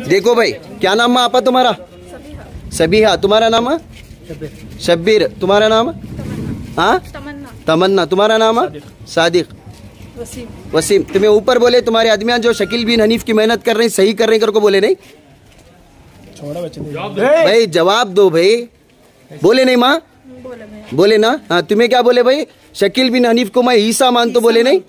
देखो भाई, क्या नाम है आपा तुम्हारा? सबीहा। तुम्हारा नाम है? शब्बीर। तुम्हारा नाम? हाँ, तमन्ना। तुम्हारा नाम है? सादिक। वसीम। तुम्हें ऊपर बोले तुम्हारे आदमियां जो शकील बिन हनीफ की मेहनत कर रहे हैं, सही कर रहे हैं, कर को बोले नहीं? भाई जवाब दो भाई। बोले नहीं माँ? बोले ना? हाँ, तुम्हें क्या बोले भाई? शकील बिन हनीफ को मैं ईसा मान तो बोले नहीं?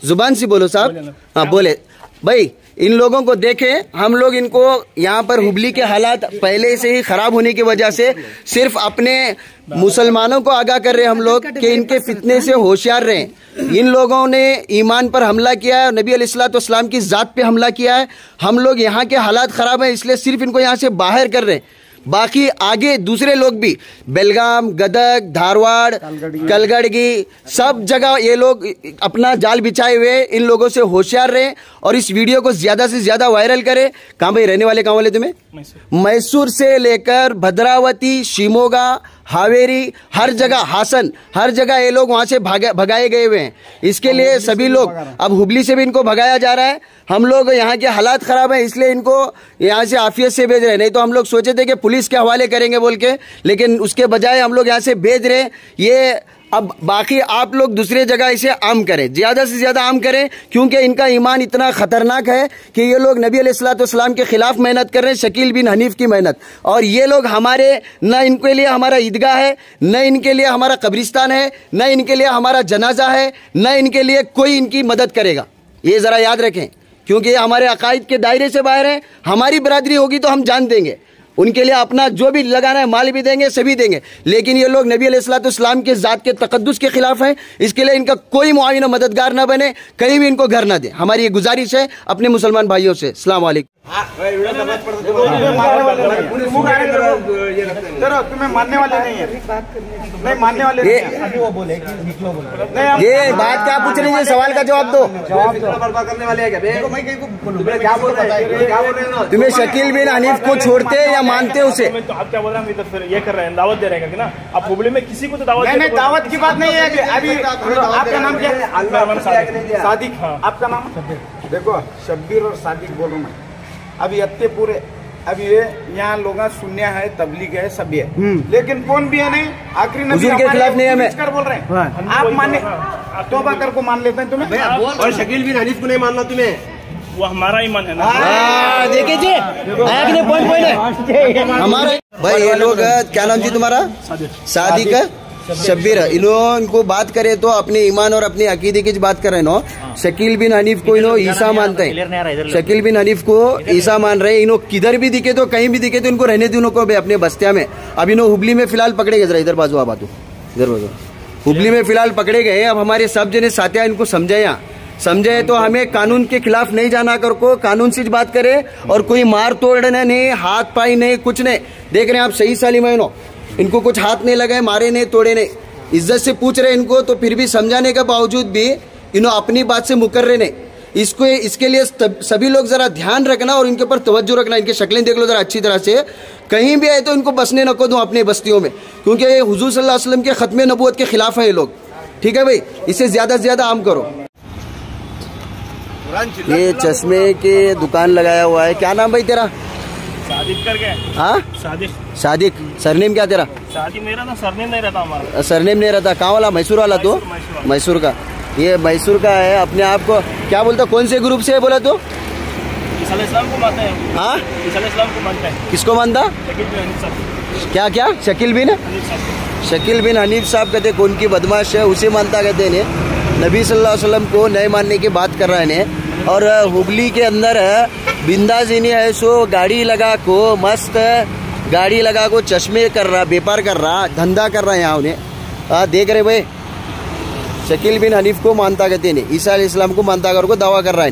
जुबान से बोलो साहब। हाँ बोले। भाई इन लोगों को देखें, हम लोग इनको यहाँ पर हुबली के हालात पहले से ही खराब होने की वजह से सिर्फ अपने मुसलमानों को आगाह कर रहे हैं हम लोग कि इनके फितने से होशियार रहें। इन लोगों ने ईमान पर हमला किया है, नबी अलैहिस्सलाम की ज़ात पे हमला किया है। हम लोग यहाँ के हालात ख़राब हैं, इसलिए सिर्फ इनको यहाँ से बाहर कर रहे हैं। बाकी आगे दूसरे लोग भी बेलगाम, गदग, धारवाड़, कलगड़गी, सब जगह ये लोग अपना जाल बिछाए हुए। इन लोगों से होशियार रहे और इस वीडियो को ज्यादा से ज्यादा वायरल करें। कहाँ भाई रहने वाले? कहाँ वाले तुम्हें? मैसूर से लेकर भद्रावती, शिमोगा, हावेरी, हर जगह, हासन, हर जगह ये लोग वहां से भगाए गए हुए हैं। इसके लिए सभी लोग, अब हुबली से भी इनको भगाया जा रहा है। हम लोग यहाँ के हालात खराब हैं, इसलिए इनको यहाँ से आफियत से भेज रहे हैं। नहीं तो हम लोग सोचे थे कि पुलिस के हवाले करेंगे बोल के, लेकिन उसके बजाय हम लोग यहाँ से भेज रहे हैं। ये अब बाकी आप लोग दूसरे जगह इसे आम करें, ज्यादा से ज्यादा आम करें, क्योंकि इनका ईमान इतना खतरनाक है कि ये लोग नबी अलैहिस्सलाम के खिलाफ मेहनत कर रहे हैं, शकील बिन हनीफ की मेहनत। और ये लोग हमारे, न इनके लिए हमारा ईदगाह है, न इनके लिए हमारा कब्रिस्तान है, न इनके लिए हमारा जनाजा है, न इनके लिए कोई इनकी मदद करेगा। ये जरा याद रखें, क्योंकि हमारे अकायद के दायरे से बाहर है। हमारी बरादरी होगी तो हम जान देंगे, उनके लिए अपना जो भी लगाना है माल भी देंगे, सभी देंगे। लेकिन ये लोग नबी अलैहिस्सलाम के ज़ात के तकद्दुस के खिलाफ हैं, इसके लिए इनका कोई मुआविन मददगार ना बने, कहीं भी इनको घर ना दे। हमारी ये गुजारिश है अपने मुसलमान भाइयों से। अस्सलाम वालेकुम। तुम्हें मानने वाले नहीं है, नहीं मानने वाले। ये बात क्या पूछ रही है? सवाल का जवाब दो। करने वाले हैं क्या बोल रहे? तुम्हें शकील बिन हनीफ को छोड़ते या मानते उसे? तो आप क्या बोल रहे हैं? तो फिर ये कर रहे हैं, दावत दे रहे हैं ना? आप हुबली में किसी को तो दावत नहीं, दावत की बात नहीं है। अभी आपका नाम क्या है? सादिक। आपका नाम? देखो शब्बीर और सादिक बोल रहा हूँ। अभी अत्ते पूरे, अभी ये यहाँ लोग सुनने है, तबलीग है, सब है, लेकिन कौन भी है नहीं। आखिरी नबी के खिलाफ नहीं है। मैं कर बोल रहे हैं, आप मानने तौबा कर को मान लेते हैं तुम्हें, और शकील बिन हनीफ को नहीं मानना तुम्हें? वो हमारा ईमान है ना। देखिए जी, पॉइंट है हमारा। भाई ये लोग, क्या नाम जी तुम्हारा? सादिक है, शब्बीर। इनको बात करे तो अपने ईमान और अपने अकीदे की बात कर रहे नो। शकील बिन हनीफ को इन्हों ईसा मानते हैं, शकील बिन हनीफ को ईसा मान रहे हैं। इन्हों किधर भी दिखे तो, कहीं भी दिखे तो इनको रहने दो को अपने बस्तिया में। अब इन्हों हुबली में फिलहाल पकड़े गए। जरा इधर बाजू आ बातू, इधर बाजू। हुबली में फिलहाल पकड़े गए। अब हमारे सब जने साथिया इनको समझे तो हमें कानून के खिलाफ नहीं जाना कर को, कानून से बात करे और कोई मार तोड़ने नहीं, हाथ पाई नहीं, कुछ नहीं। देख रहे हैं आप, सही साली में इनको कुछ हाथ नहीं लगाए, मारे नहीं, तोड़े नहीं। इज्जत से पूछ रहे इनको, तो फिर भी समझाने के बावजूद भी इन्हों अपनी बात से मुकर रहे नहीं। इसके लिए सभी लोग जरा ध्यान रखना और इनके ऊपर तवज्जो रखना। इनके शक्लें देख लो जरा अच्छी तरह से। कहीं भी आए तो इनको बसने न को दो अपने बस्तियों में, क्योंकि ये हुजूर सल्लल्लाहु अलैहि वसल्लम के खत्मे नबूवत के खिलाफ है ये लोग। ठीक है भाई, इसे ज्यादा से ज्यादा आम करो। ये चश्मे के दुकान लगाया हुआ है। क्या नाम भाई तेरा? सादिक करके। हाँ, सादिक। सरनेम क्या तेरा? सादिक मेरा ना, सरनेम नहीं रहता हमारा। सरनेम नहीं रहता। कहाँ वाला? मैसूर वाला? तो मैसूर का, ये मैसूर का है। अपने आप को क्या बोलता? कौन से ग्रुप से है बोला तो? इस्लाम को मानते हैं। हाँ, इस्लाम को मानते हैं। किसको मानता? क्या क्या? शकील बिन हनीफ साहब कहते कौन की बदमाश है, उसे मानता कहते हैं। नबी सल्लल्लाहु अलैहि वसल्लम को नहीं मानने की बात कर रहा है। और हुबली के अंदर बिंदाजीनी है सो गाड़ी लगा को, मस्त गाड़ी लगा को चश्मे कर रहा, व्यापार कर रहा, धंधा कर रहा है यहाँ उन्हें। देख रहे भाई, शकील बिन हनीफ को मानता कहते नहीं, ईसा अलैहिस्सलाम को मानता कर को दावा कर रहा है।